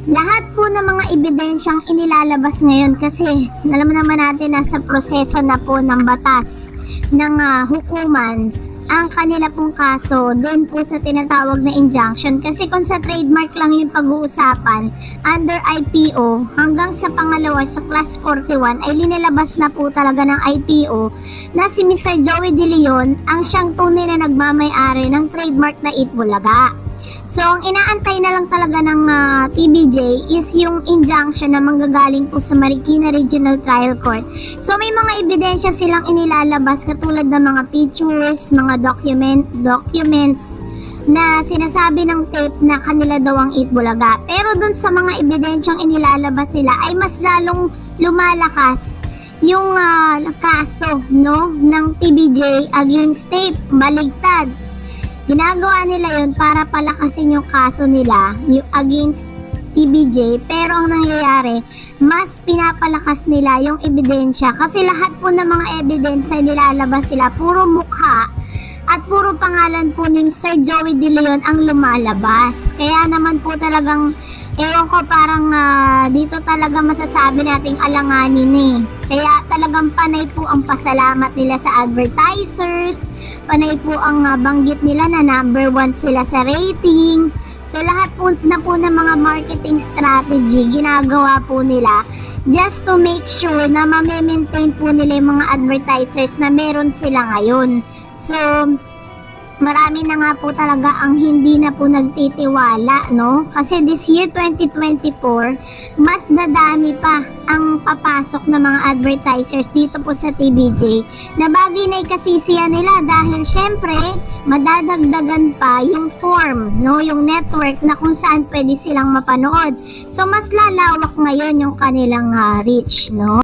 Lahat po ng mga ebidensyang inilalabas ngayon kasi alam naman natin na sa proseso na po ng batas ng hukuman ang kanila pong kaso doon po sa tinatawag na injunction, kasi kung sa trademark lang yung pag-uusapan under IPO hanggang sa pangalawa sa class 41 ay linalabas na po talaga ng IPO na si Mr. Joey De Leon ang siyang tunay na nagmamay-ari ng trademark na Eat Bulaga. So, ang inaantay na lang talaga ng TBJ is yung injunction na manggagaling po sa Marikina Regional Trial Court. So, may mga ebidensya silang inilalabas katulad ng mga pictures, mga documents na sinasabi ng tape na kanila daw ang Eat Bulaga. Pero dun sa mga ebidensyang inilalabas sila ay mas lalong lumalakas yung kaso ng TBJ against tape, baligtad. Ginagawa nila yun para palakasin yung kaso nila yung against TBJ, pero ang nangyayari, mas pinapalakas nila yung ebidensya kasi lahat po ng mga ebidensya nilalabas sila, puro mukha at puro pangalan po ni Sir Joey De Leon ang lumalabas. Kaya naman po talagang, ewan ko, parang dito talaga masasabi nating alanganin eh. Kaya talagang panay po ang pasalamat nila sa advertisers, panay po ang banggit nila na number 1 sila sa rating. So lahat po ng mga marketing strategy ginagawa po nila just to make sure na ma-maintain po nila yung mga advertisers na meron sila ngayon. So marami na nga po talaga ang hindi na po nagtitiwala, no? Kasi this year 2024, mas dadami pa ang papasok ng mga advertisers dito po sa TBJ na bagay na ikasisiya nila dahil syempre madadagdagan pa yung form, no? Yung network na kung saan pwede silang mapanood. So mas lalawak ngayon yung kanilang reach, no?